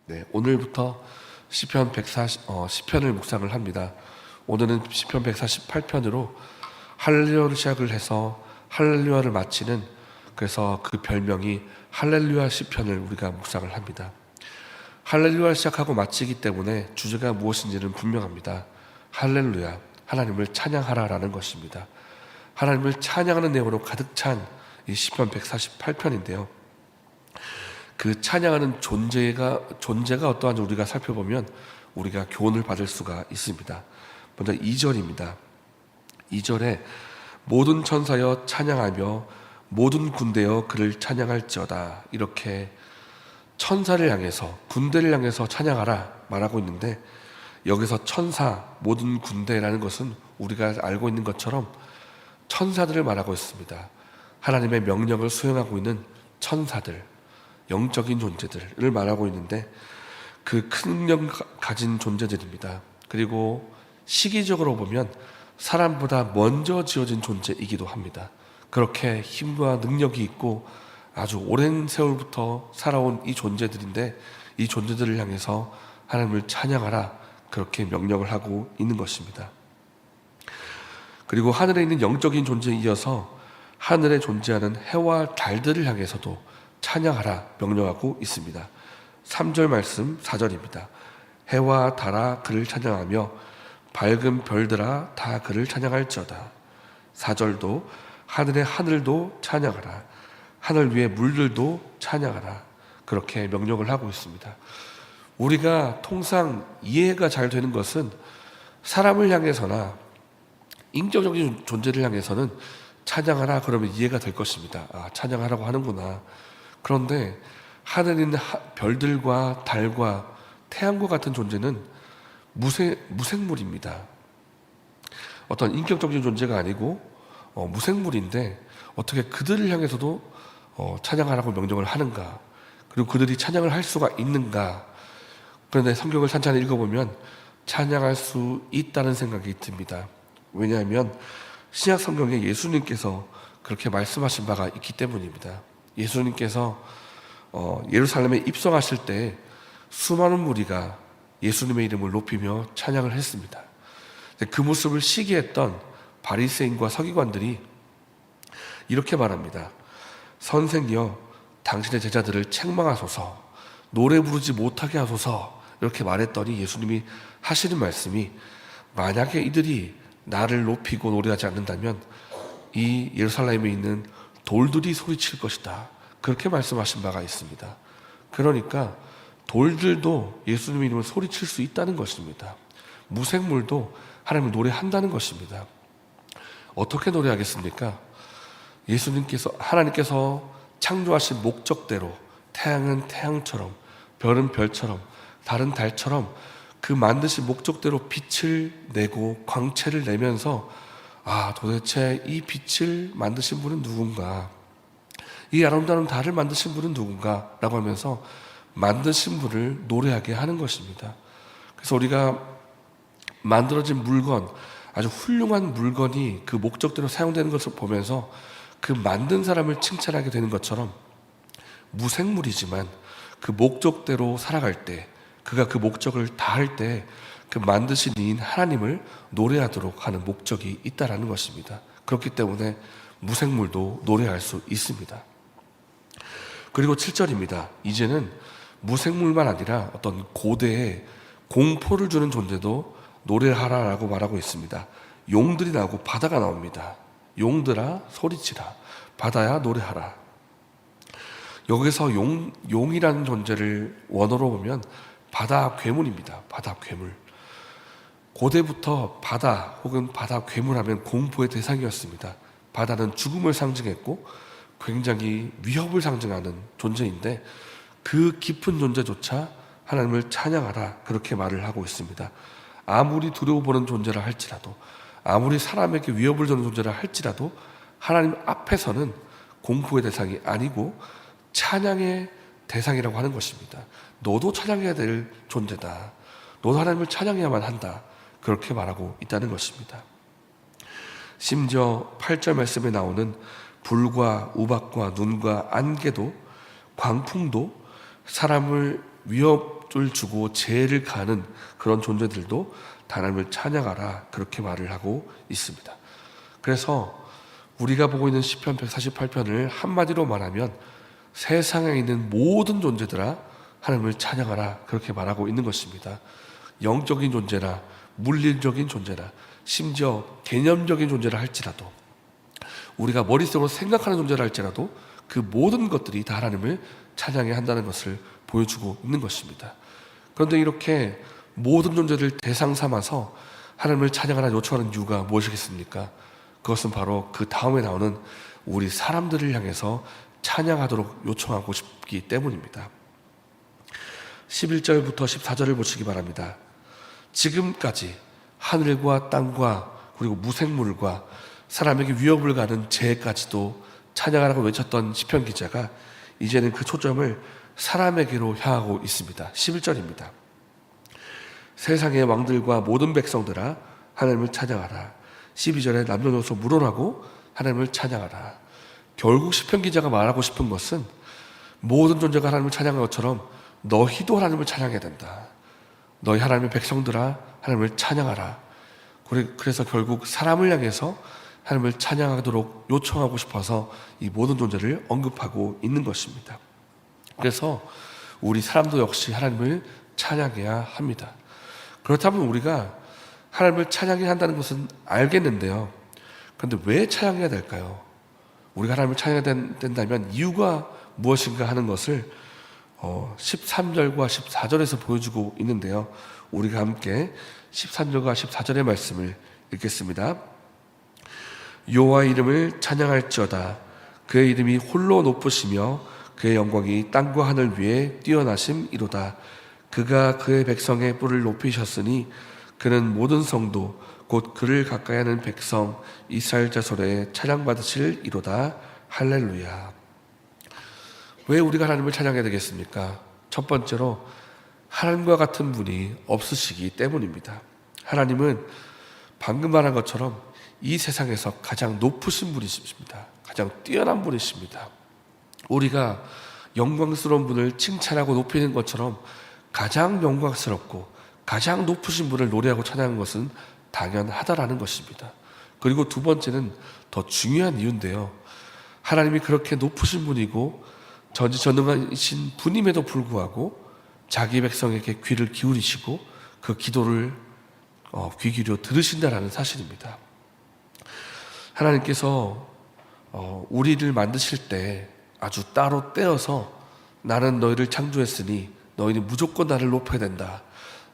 네, 오늘부터 시편을 묵상을 합니다. 오늘은 시편 148편으로 할렐루야를 시작을 해서 할렐루야를 마치는, 그래서 그 별명이 할렐루야 시편을 우리가 묵상을 합니다. 할렐루야를 시작하고 마치기 때문에 주제가 무엇인지는 분명합니다. 할렐루야, 하나님을 찬양하라라는 것입니다. 하나님을 찬양하는 내용으로 가득 찬 이 시편 148편인데요. 그 찬양하는 존재가 어떠한지 우리가 살펴보면 우리가 교훈을 받을 수가 있습니다. 먼저 2절입니다. 2절에 모든 천사여 찬양하며 모든 군대여 그를 찬양할지어다, 이렇게 천사를 향해서, 군대를 향해서 찬양하라 말하고 있는데, 여기서 천사, 모든 군대라는 것은 우리가 알고 있는 것처럼 천사들을 말하고 있습니다. 하나님의 명령을 수행하고 있는 천사들, 영적인 존재들을 말하고 있는데, 그 큰 능력을 가진 존재들입니다. 그리고 시기적으로 보면 사람보다 먼저 지어진 존재이기도 합니다. 그렇게 힘과 능력이 있고 아주 오랜 세월부터 살아온 이 존재들인데, 이 존재들을 향해서 하나님을 찬양하라, 그렇게 명령을 하고 있는 것입니다. 그리고 하늘에 있는 영적인 존재에 이어서 하늘에 존재하는 해와 달들을 향해서도 찬양하라 명령하고 있습니다. 3절 말씀 4절입니다. 해와 달아 그를 찬양하며 밝은 별들아 다 그를 찬양할지어다. 4절도 하늘의 하늘도 찬양하라, 하늘 위의 물들도 찬양하라, 그렇게 명령을 하고 있습니다. 우리가 통상 이해가 잘 되는 것은 사람을 향해서나 인격적인 존재를 향해서는 찬양하라 그러면 이해가 될 것입니다. 아, 찬양하라고 하는구나. 그런데 하늘에 있는 별들과 달과 태양과 같은 존재는 무생물입니다. 어떤 인격적인 존재가 아니고 무생물인데 어떻게 그들을 향해서도 찬양하라고 명령을 하는가, 그리고 그들이 찬양을 할 수가 있는가. 그런데 성경을 찬찬히 읽어보면 찬양할 수 있다는 생각이 듭니다. 왜냐하면 신약 성경에 예수님께서 그렇게 말씀하신 바가 있기 때문입니다. 예수님께서 예루살렘에 입성하실 때 수많은 무리가 예수님의 이름을 높이며 찬양을 했습니다. 그 모습을 시기했던 바리새인과 서기관들이 이렇게 말합니다. 선생이여, 당신의 제자들을 책망하소서, 노래 부르지 못하게 하소서, 이렇게 말했더니 예수님이 하시는 말씀이, 만약에 이들이 나를 높이고 노래하지 않는다면 이 예루살렘에 있는 돌들이 소리칠 것이다, 그렇게 말씀하신 바가 있습니다. 그러니까 돌들도 예수님의 이름을 소리칠 수 있다는 것입니다. 무생물도 하나님을 노래한다는 것입니다. 어떻게 노래하겠습니까? 하나님께서 창조하신 목적대로 태양은 태양처럼, 별은 별처럼, 달은 달처럼 그 만드신 목적대로 빛을 내고 광채를 내면서, 아, 도대체 이 빛을 만드신 분은 누군가, 이 아름다운 달을 만드신 분은 누군가 라고 하면서 만드신 분을 노래하게 하는 것입니다. 그래서 우리가 만들어진 물건, 아주 훌륭한 물건이 그 목적대로 사용되는 것을 보면서 그 만든 사람을 칭찬하게 되는 것처럼, 무생물이지만 그 목적대로 살아갈 때, 그가 그 목적을 다할 때 그 만드신 이인 하나님을 노래하도록 하는 목적이 있다라는 것입니다. 그렇기 때문에 무생물도 노래할 수 있습니다. 그리고 7절입니다. 이제는 무생물만 아니라 어떤 고대에 공포를 주는 존재도 노래하라라고 말하고 있습니다. 용들이 나오고 바다가 나옵니다. 용들아 소리치라, 바다야 노래하라. 여기서 용이라는 존재를 원어로 보면 바다 괴물입니다. 바다 괴물. 고대부터 바다 혹은 바다 괴물하면 공포의 대상이었습니다. 바다는 죽음을 상징했고 굉장히 위협을 상징하는 존재인데, 그 깊은 존재조차 하나님을 찬양하라, 그렇게 말을 하고 있습니다. 아무리 두려워 보는 존재라 할지라도, 아무리 사람에게 위협을 주는 존재라 할지라도 하나님 앞에서는 공포의 대상이 아니고 찬양의 대상이라고 하는 것입니다. 너도 찬양해야 될 존재다, 너도 하나님을 찬양해야만 한다, 그렇게 말하고 있다는 것입니다. 심지어 8절 말씀에 나오는 불과 우박과 눈과 안개도 광풍도 사람을 위협 주고 죄를 가는 그런 존재들도 하나님을 찬양하라, 그렇게 말을 하고 있습니다. 그래서 우리가 보고 있는 시편 148편을 한마디로 말하면 세상에 있는 모든 존재들아 하나님을 찬양하라, 그렇게 말하고 있는 것입니다. 영적인 존재나 물리적인 존재나 심지어 개념적인 존재라 할지라도, 우리가 머릿속으로 생각하는 존재라 할지라도 그 모든 것들이 다 하나님을 찬양해야 한다는 것을 보여주고 있는 것입니다. 그런데 이렇게 모든 존재를 대상 삼아서 하나님을 찬양하라 요청하는 이유가 무엇이겠습니까? 그것은 바로 그 다음에 나오는 우리 사람들을 향해서 찬양하도록 요청하고 싶기 때문입니다. 11절부터 14절을 보시기 바랍니다. 지금까지 하늘과 땅과 그리고 무생물과 사람에게 위협을 가는 재까지도 찬양하라고 외쳤던 시편 기자가 이제는 그 초점을 사람에게로 향하고 있습니다. 11절입니다. 세상의 왕들과 모든 백성들아 하나님을 찬양하라. 12절에 남녀노소 물어나고 하나님을 찬양하라. 결국 시편 기자가 말하고 싶은 것은 모든 존재가 하나님을 찬양한 것처럼 너희도 하나님을 찬양해야 된다. 너희 하나님의 백성들아 하나님을 찬양하라. 그래서 결국 사람을 향해서 하나님을 찬양하도록 요청하고 싶어서 이 모든 존재를 언급하고 있는 것입니다. 그래서 우리 사람도 역시 하나님을 찬양해야 합니다. 그렇다면 우리가 하나님을 찬양해야 한다는 것은 알겠는데요. 그런데 왜 찬양해야 될까요? 우리가 하나님을 찬양해야 된다면 이유가 무엇인가 하는 것을 13절과 14절에서 보여주고 있는데요. 우리가 함께 13절과 14절의 말씀을 읽겠습니다. 여호와의 이름을 찬양할지어다. 그의 이름이 홀로 높으시며 그의 영광이 땅과 하늘 위에 뛰어나심이로다. 그가 그의 백성의 뿔을 높이셨으니 그는 모든 성도 곧 그를 가까이하는 백성 이스라엘 자손의 찬양받으실 이로다. 할렐루야. 왜 우리가 하나님을 찬양해야 되겠습니까? 첫 번째로 하나님과 같은 분이 없으시기 때문입니다. 하나님은 방금 말한 것처럼 이 세상에서 가장 높으신 분이십니다. 가장 뛰어난 분이십니다. 우리가 영광스러운 분을 칭찬하고 높이는 것처럼 가장 영광스럽고 가장 높으신 분을 노래하고 찬양하는 것은 당연하다라는 것입니다. 그리고 두 번째는 더 중요한 이유인데요. 하나님이 그렇게 높으신 분이고 전지전능하신 분임에도 불구하고 자기 백성에게 귀를 기울이시고 그 기도를 귀 기울여 들으신다라는 사실입니다. 하나님께서 우리를 만드실 때 아주 따로 떼어서 나는 너희를 창조했으니 너희는 무조건 나를 높여야 된다.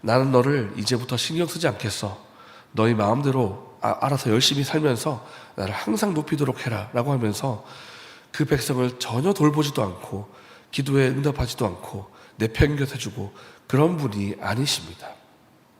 나는 너를 이제부터 신경 쓰지 않겠어. 너희 마음대로 알아서 열심히 살면서 나를 항상 높이도록 해라 라고 하면서 그 백성을 전혀 돌보지도 않고 기도에 응답하지도 않고 내팽겨쳐주고 그런 분이 아니십니다.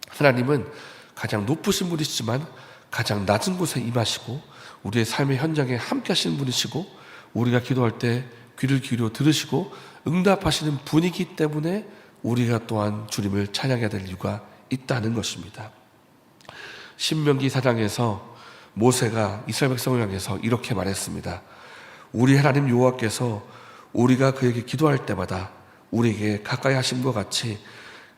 하나님은 가장 높으신 분이시지만 가장 낮은 곳에 임하시고 우리의 삶의 현장에 함께 하시는 분이시고 우리가 기도할 때 귀를 기울여 들으시고 응답하시는 분이기 때문에 우리가 또한 주님을 찬양해야 될 이유가 있다는 것입니다. 신명기 4장에서 모세가 이스라엘 백성을 향해서 이렇게 말했습니다. 우리 하나님 여호와께서 우리가 그에게 기도할 때마다 우리에게 가까이 하심과 같이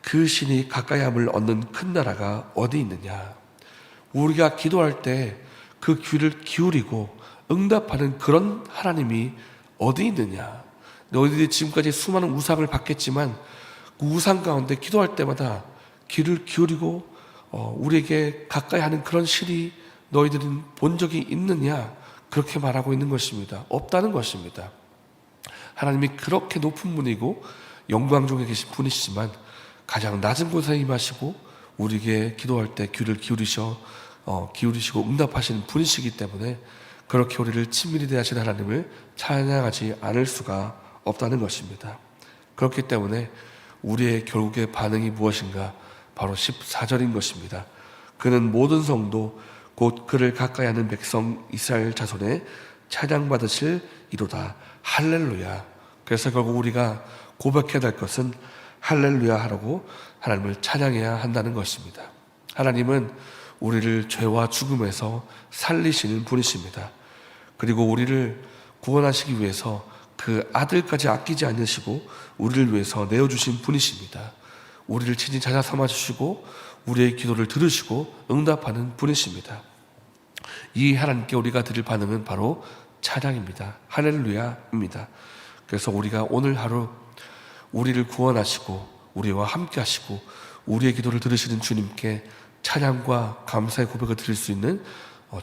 그 신이 가까이함을 얻는 큰 나라가 어디 있느냐. 우리가 기도할 때 그 귀를 기울이고 응답하는 그런 하나님이 어디 있느냐. 너희들이 지금까지 수많은 우상을 받겠지만 그 우상 가운데 기도할 때마다 귀를 기울이고 우리에게 가까이 하는 그런 신이 너희들은 본 적이 있느냐. 그렇게 말하고 있는 것입니다. 없다는 것입니다. 하나님이 그렇게 높은 분이고 영광 중에 계신 분이시지만 가장 낮은 곳에 임하시고 우리에게 기도할 때 귀를 기울이시고 응답하시는 분이시기 때문에 그렇게 우리를 친밀히 대하시는 하나님을 찬양하지 않을 수가 없다는 것입니다. 그렇기 때문에 우리의 결국의 반응이 무엇인가? 바로 14절인 것입니다. 그는 모든 성도 곧 그를 가까이 하는 백성 이스라엘 자손의 찬양받으실 이로다. 할렐루야. 그래서 결국 우리가 고백해야 될 것은 할렐루야 하라고 하나님을 찬양해야 한다는 것입니다. 하나님은 우리를 죄와 죽음에서 살리시는 분이십니다. 그리고 우리를 구원하시기 위해서 그 아들까지 아끼지 않으시고 우리를 위해서 내어주신 분이십니다. 우리를 친히 찾아 삼아 주시고 우리의 기도를 들으시고 응답하는 분이십니다. 이 하나님께 우리가 드릴 반응은 바로 찬양입니다. 할렐루야입니다. 그래서 우리가 오늘 하루 우리를 구원하시고 우리와 함께 하시고 우리의 기도를 들으시는 주님께 찬양과 감사의 고백을 드릴 수 있는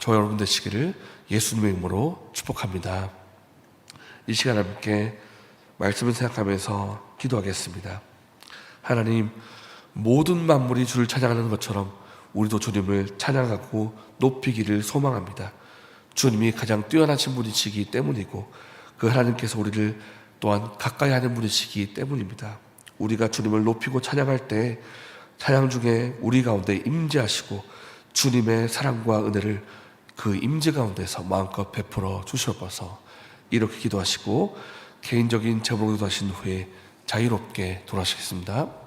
저와 여러분 되시기를 예수님의 이름으로 축복합니다. 이 시간 함께 말씀을 생각하면서 기도하겠습니다. 하나님, 모든 만물이 주를 찬양하는 것처럼 우리도 주님을 찬양하고 높이기를 소망합니다. 주님이 가장 뛰어나신 분이시기 때문이고 그 하나님께서 우리를 또한 가까이 하는 분이시기 때문입니다. 우리가 주님을 높이고 찬양할 때 찬양 중에 우리 가운데 임재하시고 주님의 사랑과 은혜를 그 임재 가운데서 마음껏 베풀어 주시옵소서. 이렇게 기도하시고 개인적인 제목을 기도하신 후에 자유롭게 돌아가시겠습니다.